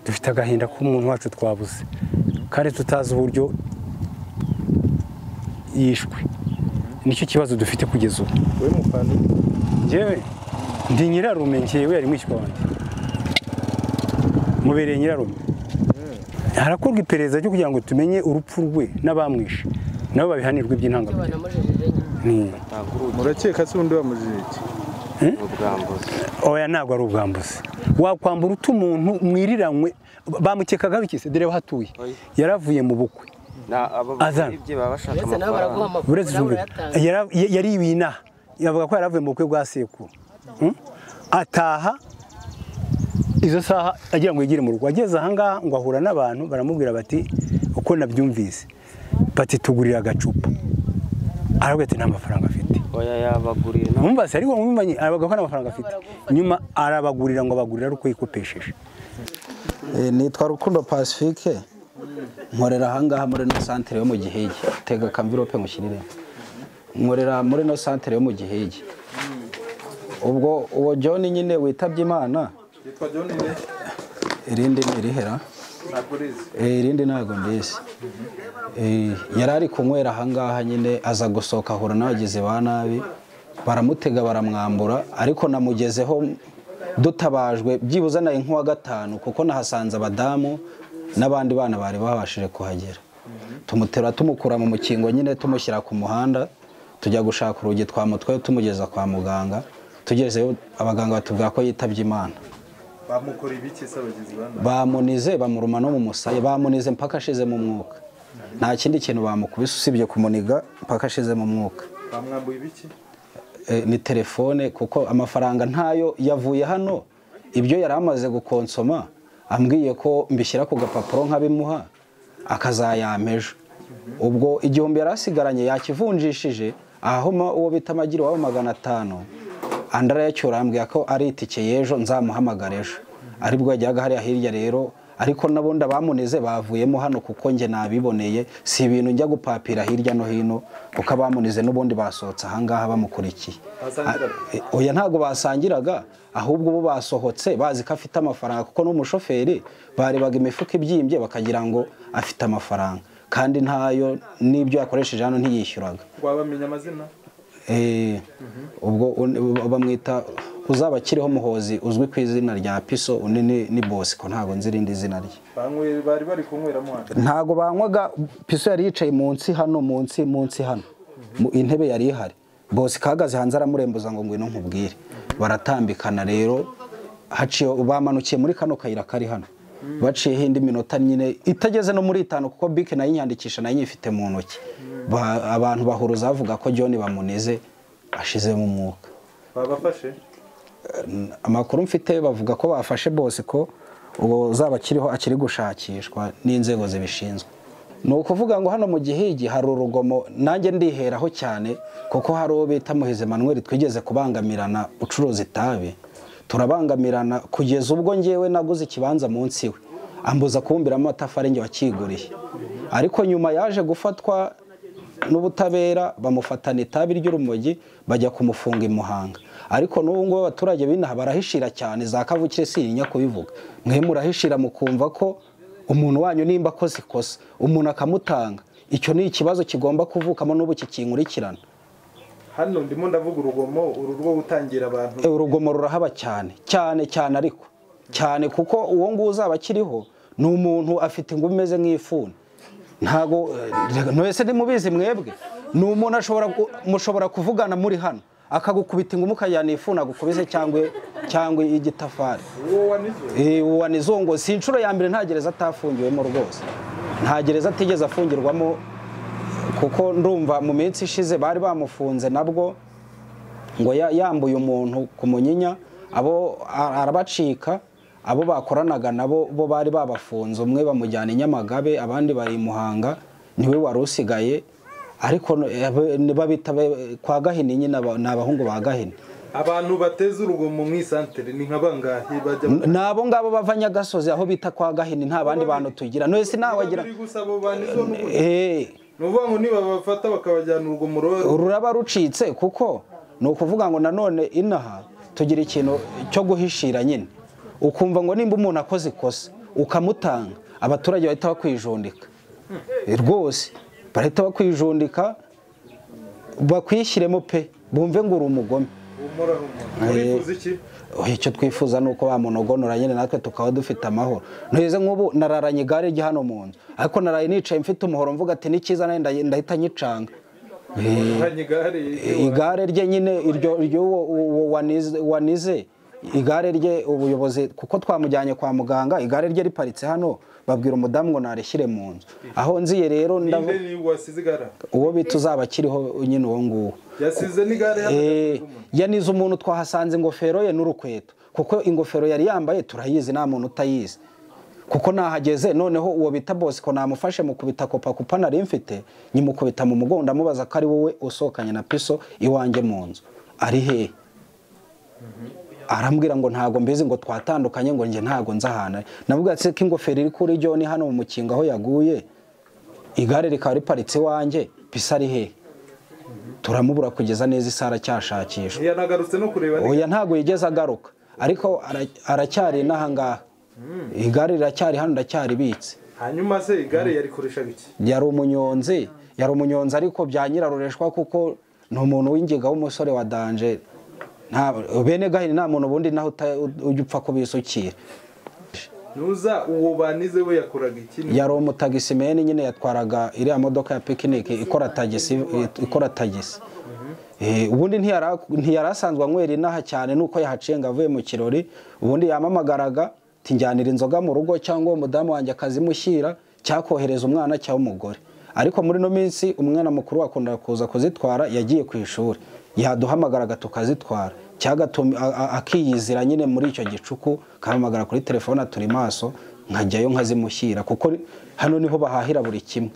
dufite agahinda k'umuntu wacu twabuze kandi tutazi uburyo yishwe. Nicyo kibazo dufite kugeza ubu. we mufana Njyewe ndi nyirarume, njyewe yari mwishywa wanjye, mubereye nyirarume. Harakorwa iperereza ryo kugira ngo tumenye urupfu rwe n'abamwishe nabo babihanirwe by'intangarugero. murakeka se undi wamujije iki? Oya, ntabwo ari ubwambuzi. Wakwambura utu umuntu mwiriranywe, bamukekagaho iki se? Dore hatuye yaravuye mu bukwe azana yari ibinaha, yavuga ko yaravuye mu bukwe bwa sekuru, ataha izo saha agira ngo yigire mu rugo. Ageze ahangaha ngo ahura n'abantu baramubwira bati uko nabyumvise, bati tugurira agacupa. Aravuga ati nta mafaranga afite. Oya yabaguriye na Mwumva se ariko mwumvanye aravuga ko nta mafaranga afite. Nyuma arabagurira ngo bagurira ari uko yikopesheje. Nitwa Rukundo Pacifique, nkorera ahangaha muri no centre yo mu Gihege. Tega kamvirope mushyirire. Nkorera muri no centre yo mu Gihege. Ubwo uwo John nyine witabye Imana. Yitwa John ne? Irindi nirihera. Irindi ntago ndizi. Yarari kunywera ahangaha nyine aza gusohoka ahura n'abagizi ba nabi, baramutega baramwambura, ariko namugezeho dutabajwe byibuze naye nk'uwa gatanu, kuko nahasanze abadamu n'abandi bana bari babashije kuhagera. Tumutera tumukura mu mukingo nyine tumushyira ku muhanda, tujya gushaka urugi twamutwaye tumugeza kwa muganga. Tugezeyo abaganga batubwira ko yitabye Imana. Bamukora ibiki se abagizi bana? Bamunize bamuruma no mu musaya, bamunize mpaka ashize mu mwuka. Nta kindi kintu bamukubise usibye kumuniga mpaka ashize mu mwuka. Bamwambuye ibiki? Ni telefone, kuko amafaranga ntayo yavuye hano. Ibyo yari amaze gukonsoma ambwiye ko mbishyira ku gapapuro nkabimuha akazayampejo. Ubwo igihumbi yarasigaranye yakivunjishije aho uwo bita Magiro wa 500. Andara yacyura ambwiye ko ari itike y'ejo nzamuhamagara ejo. Aribwo yajyaga hariya hirya rero, ariko nabonda bamunize bavuyemo hano kuko nge nabiboneye, si ibintu njya gupapira hirya no hino, kuko abamunize n'ubundi basohotse ahangaha bamukurikiye. Oya ntago basangiraga, ahubwo bo basohotse bazi ko afite amafaranga, kuko n'umushoferi barebaga imifuka ibyimbye bakagira ngo afite amafaranga, kandi ntayo n'ibyo yakoresheje hano ntiyishyuraga. Wabamenya amazina? Ubwo bamwita uzaba kiriho Muhozi, uzwi ku izina rya Piso, undi ni Bosco, ntago nzi irindi zina rye. Bari bari kunyweramo hano? Ntago banywaga, Piso yari yicaye munsi hano, munsi hano intebe yari ihari. Bosco ahagaze hanze aramurembuza ngo ngwino nkubwire. Baratambikana rero, haciye bamanukiye muri kano kayira kari hano. Baciye hindi minota nyine itageze no muri 5, kuko bike nayo inyandikisha nayo ifite mu ntoki. Abantu bahuruza bavuga ko John bamunize ashize mu mwuka. Babafashe? Amakuru mfite bavuga ko bafashe Bosco, uwo uzaba kiriho akiri gushakishwa n'inzego zibishinzwe. No ukuvuga ngo hano mu Gihigi hari urugomo, nanjye ndiheraho cyane, kuko hari uwo bita Muhize Emmanuel twigeze kubangamirana ucuruza itabi. Turabangamirana kugeza ubwo ngewe naguze ikibanza munsi we, ambuza kubumbira amatafari nge wakiguriye. Ariko nyuma yaje gufatwa n'ubutabera, bamufatana itabi ry'urumogi bajya kumufunga i Muhanga. Ariko n'ubu ngo abaturage binaha barahishira cyane, za kavukire sinya kubivuga. Mwe murahishira mukumva ko umuntu wanyu nimba akoze ikosa umuntu akamutanga, icyo ni ikibazo kigomba kuvukamo n'ubu kikinkurikirana. Hano ndimo ndavuga urugomo, urwo gutangira abantu. Urugomo rurahaba cyane ariko cyane, kuko uwo nguwo uzaba kiriho ni umuntu afite ingumi imeze nk'ifuni. Ntago nwese ni mubizi mwebwe, ni umuntu mushobora kuvugana muri hano akagukubita ingumi ukajyana ifuna gukubise cyangwa igitafari. Uwo wanizo ngo si inshuro ya mbere nta gereza atafungiwemo rwose, nta gereza atigeze afungirwamo, kuko ndumva mu minsi ishize bari bamufunze nabwo ngo yambuye umuntu ku Munyinya, abo arabacika, abo bakoranaga nabo bo bari babafunze, umwe bamujyana i Nyamagabe abandi bari i Muhanga, niwe wari usigaye. Ariko babita kwa Gahini nyine n'abahungu ba Gahini. Abantu bateze urugomo mu isantere ni nkabangahe bajya? Nabo ngabo bava Nyagasozi aho bita kwa Gahini, nta bandi bantu tugira. No ese nawagira nuvuga ngo niba bafata bakabajyana urugomo ruraba rucitse, kuko no kuvuga ngo nanone inaha tugira ikintu cyo guhishira nyine. Ukumva ngo nimba umuntu akoze ikosa ukamutanga abaturage bahita bakwijundika rwose bahita bakwijundika bakwishyiremo pe bumve ngo uri umugome. Urifuza iki? Icyo twifuza ni uko bamunogonora nyine natwe tukaba dufite amahoro. Ntuheze nk'ubu nararanye igare rye hano mu nzu ariko naraye nicaye mfite umuhoro mvuga ati n'ikiza nawe ndahita nyicanga. Igare rye nyine iryo wanize igare rye ubuyobozi kuko twamujyanye kwa muganga igare rye riparitse hano babwira umudamu ngo nareshyire mu nzu aho nziye rero uwo bita uzaba akiriho nyine uwo nguwo yasize n'igare hano yanize umuntu twahasanze ingofero ye n'urukweto kuko ingofero yari yambaye turayizi nta muntu utayizi kuko nahageze noneho uwo bita Bosco namufashe mu kubita kopa nari mfite nyimukubita mu mugongo ndamubaza ko ari wowe usohokanye na Piso iwanjye mu nzu ari he arambwira ngo ntago mbizi ngo twatandukanye ngo nje ntago nzahana navuga ati ko ingofero iri kuri John hano mu mukinga aho yaguye igare rikaba riparitse wanjye Piso ari he turamubura kugeza neza isara cyashakishwa yanagarutse no kureba oya ntago yigeze agaruka ariko aracyari nahangaha igare riracyari hano ndacyaribitse. Hanyuma se igare yarikoreshaga iki? Yari umunyonzi ariko bya nyirarureshwa kuko ni umuntu w'ingiga w'umusore wa danje nta bene gahini nta muntu bundi naho ujya upfa kubisukira. Nuza uwo banize we yakoraga iki? Yari umutagisimeni nyine yatwaraga iriya modoka ya picnic ikora tagisi. Ubundi ntiyarasanzwe anywera inaha cyane nuko yahacenga avuye mu kirori ubundi yamamagaraga tinjyanira inzoga mu rugo cyangwa umudamu wanjye akazimushyira cyakohereza umwana cyangwa umugore ariko muri no minsi umwana mukuru akunda kuza kuzitwara yagiye ku ishuri yaduhamagaraga tukazitwara cyagatumye akiyizira nyine muri icyo gicuku kahamagara kuri telefone aturi maso nkajyayo nkazimushyira kuko hano niho bahahira buri kimwe.